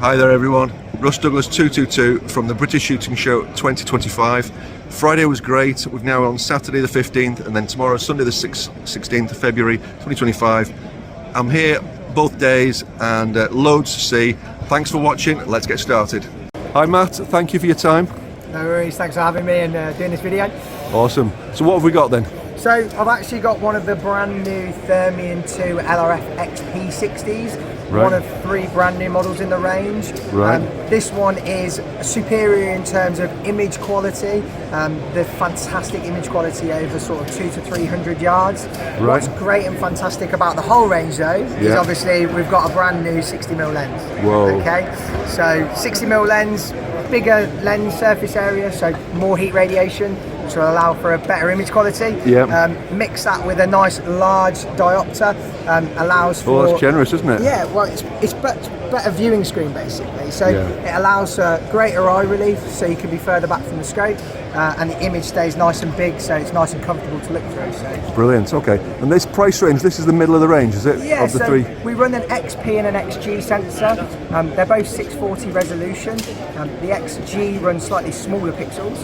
Hi there everyone, Russ Douglas 222 from the British Shooting Show 2025. Friday was great, we're now on Saturday the 15th and then tomorrow Sunday the 16th of February 2025. I'm here both days and loads to see. Thanks for watching, let's get started. Hi Matt, thank you for your time. No worries, thanks for having me and doing this video. Awesome, so what have we got then? So I've actually got one of the brand new Thermion 2 LRF XP60s. Right. One of 3 brand new models in the range. Right. This one is superior in terms of image quality. The fantastic image quality over sort of 200 to 300 yards. Right. What's great and fantastic about the whole range though is obviously we've got a brand new 60mm lens. Whoa. Okay, so 60mm lens, bigger lens surface area, so more heat radiation, which will allow for a better image quality. Mix that with a nice large diopter, allows for... Oh, that's generous, isn't it? Yeah, well, it's better viewing screen basically. So it allows greater eye relief, so you can be further back from the scope, and the image stays nice and big, so it's nice and comfortable to look through. So. Brilliant, okay. And this price range, this is the middle of the range, is it? Yeah, of the so 3? we run an XP and an XG sensor. They're both 640 resolution. The XG runs slightly smaller pixels,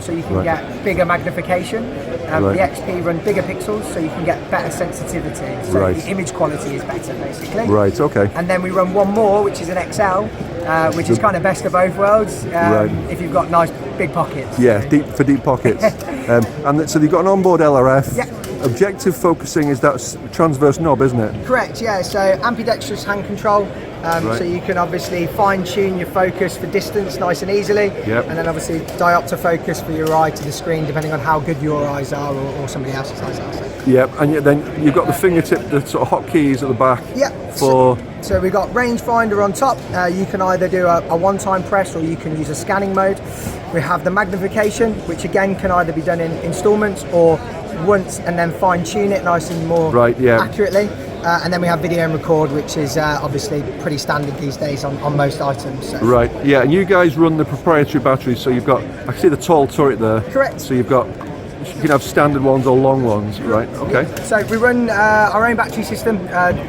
so you can get bigger magnification. The XP run bigger pixels, so you can get better sensitivity. So the image quality is better, basically. Right, okay. And then we run one more, which is an XL, which is kind of best of both worlds, if you've got nice big pockets. Yeah, for deep pockets. And so you've got an onboard LRF. Yeah. Objective focusing is that transverse knob, isn't it? Correct, yeah. So ambidextrous hand control. So you can obviously fine tune your focus for distance nice and easily. And then obviously diopter focus for your eye to the screen, depending on how good your eyes are or somebody else's eyes are. So. And then you've got the fingertip, the sort of hotkeys at the back. So we've got rangefinder on top. You can either do a one-time press or you can use a scanning mode. We have the magnification, which again can either be done in installments or once and then fine-tune it nice and more accurately. And then we have video and record, which is obviously pretty standard these days on most items. So. Right, yeah, and you guys run the proprietary batteries, so you've got, I can see the tall turret there. Correct. So you've got, you can have standard ones or long ones, right? Okay. So we run our own battery system,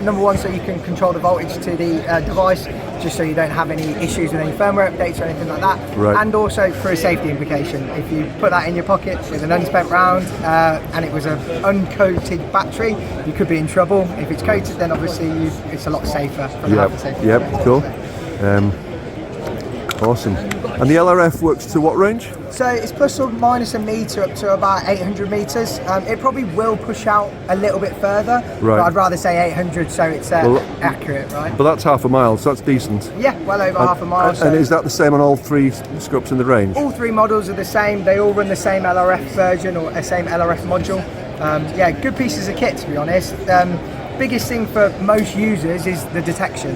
number one, so you can control the voltage to the device, just so you don't have any issues with any firmware updates or anything like that. Right. And also for a safety implication, if you put that in your pocket with an unspent round and it was an uncoated battery, you could be in trouble. If it's coated, then obviously it's a lot safer. Cool. Awesome. And the LRF works to what range? So it's plus or minus a metre up to about 800 metres. It probably will push out a little bit further, but I'd rather say 800 so it's accurate, right? But that's half a mile, so that's decent. Yeah, well over half a mile. And is that the same on all 3 scopes in the range? All 3 models are the same. They all run the same LRF version or the same LRF module. Yeah, good pieces of kit to be honest. Biggest thing for most users is the detection.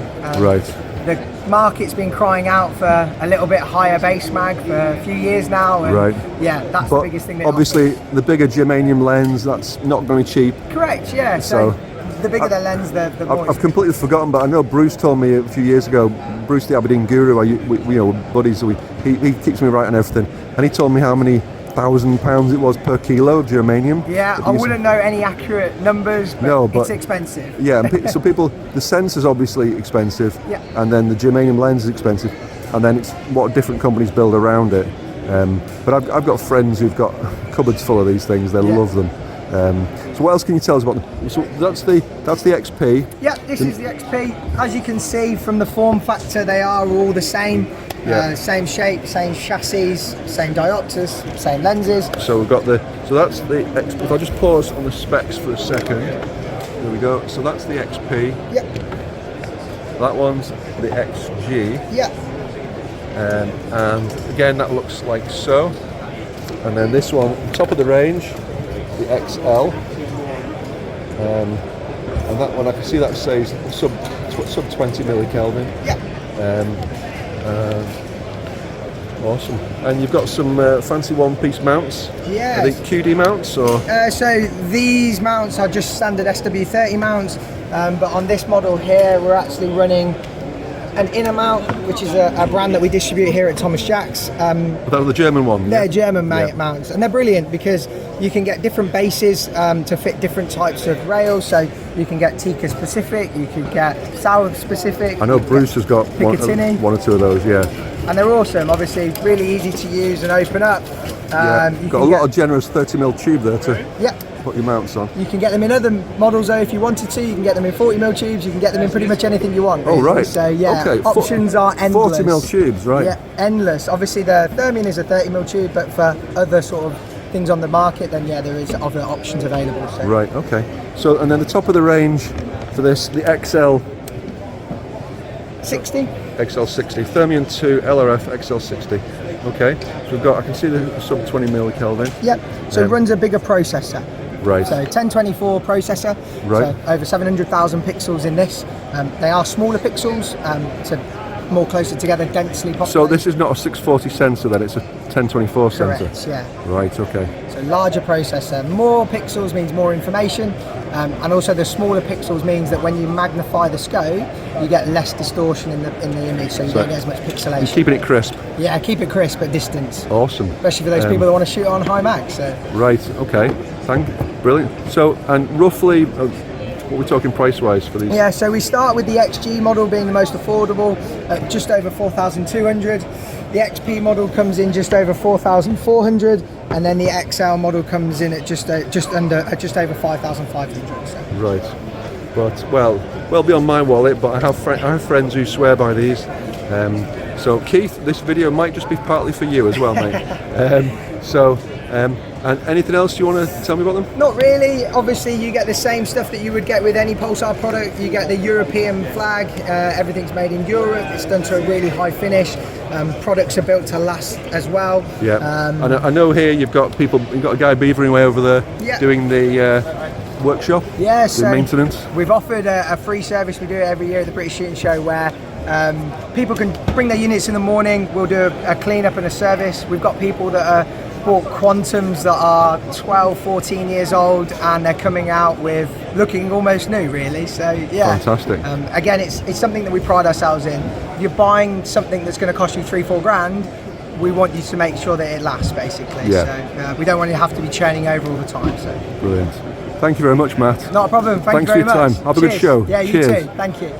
The market's been crying out for a little bit higher base mag for a few years now. And yeah, that's the biggest thing. Obviously, the bigger germanium lens, that's not going to be cheap. Correct, yeah. So the bigger the lens, the more. I've completely forgotten, but I know Bruce told me a few years ago, Bruce the Aberdeen guru, we're buddies, so he keeps me right on everything. And he told me how many £1,000 it was per kilo of germanium. Yeah, I wouldn't know any accurate numbers, but it's expensive. Yeah, and so people, the sensor's obviously expensive, and then the germanium lens is expensive, and then it's what different companies build around it. But I've got friends who've got cupboards full of these things, they love them. So what else can you tell us about them? So that's the XP. Yeah, this is the XP. As you can see from the form factor, they are all the same. Same shape, same chassis, same diopters, same lenses. So we've got that's the XP. If I just pause on the specs for a second, there we go. So that's the XP. That one's the XG. And again, that looks like so. And then this one, top of the range, the XL. And that one, I can see that says sub 20 millikelvin. Awesome. And you've got some fancy one-piece mounts. Yeah. Are they QD mounts or? So these mounts are just standard SW30 mounts, but on this model here, we're actually running an inner mount, which is a brand that we distribute here at Thomas Jacks. Those are the German ones. They're German mounts, and they're brilliant because you can get different bases to fit different types of rails. So You can get Tikka specific, you can get sour specific. I know Bruce has got one or two of those, yeah. And they're awesome, obviously really easy to use and open up. You've got a lot of generous 30mm tube there to put your mounts on. You can get them in other models though if you wanted to. You can get them in 40mm tubes, you can get them in pretty much anything you want. Oh right. So yeah, options are endless. 40mm tubes, right. Yeah, endless. Obviously the Thermion is a 30mm tube, but for other sort of things on the market, then yeah, there is other options available. So. Right, okay. So, and then the top of the range for this, the XL60. XL60, Thermion 2 LRF XL60. Okay, so we've got, I can see the sub 20mm Kelvin. Yep, so it runs a bigger processor. Right. So 1024 processor, right. So over 700,000 pixels in this. They are smaller pixels, so more closer together, densely populated. So this is not a 640 sensor then, it's a 1024 sensor? Correct, yeah. Right, okay. So larger processor, more pixels means more information, and also the smaller pixels means that when you magnify the scope, you get less distortion in the image, so you don't get as much pixelation. You're keeping it crisp? Yeah, keep it crisp at distance. Awesome. Especially for those people that want to shoot on high max. So. Right, okay, brilliant. So, and roughly, what we're talking price-wise for these? Yeah, so we start with the XG model being the most affordable at just over 4,200. The XP model comes in just over 4,400, and then the XL model comes in at just over 5,500. So. Right, but well beyond my wallet. But I have friends who swear by these. So Keith, this video might just be partly for you as well, mate. And anything else you want to tell me about them? Not really. Obviously, you get the same stuff that you would get with any Pulsar product. You get the European flag. Everything's made in Europe. It's done to a really high finish. Products are built to last as well. Yeah. And I know here you've got a guy beavering away over there doing the workshop. Yeah. So maintenance. We've offered a free service. We do it every year at the British Shooting Show where people can bring their units in the morning. We'll do a clean up and a service. We've got people that are bought Quantums that are 12, 14 years old, and they're coming out with looking almost new, really. So yeah, fantastic. Again, it's something that we pride ourselves in. If you're buying something that's going to cost you 3-4 grand, we want you to make sure that it lasts, basically. Yeah. So we don't want you to have to be churning over all the time. So brilliant. Thank you very much, Matt. Not a problem. Thanks for your time. Have a good show. Yeah, you Cheers. too. Thank you.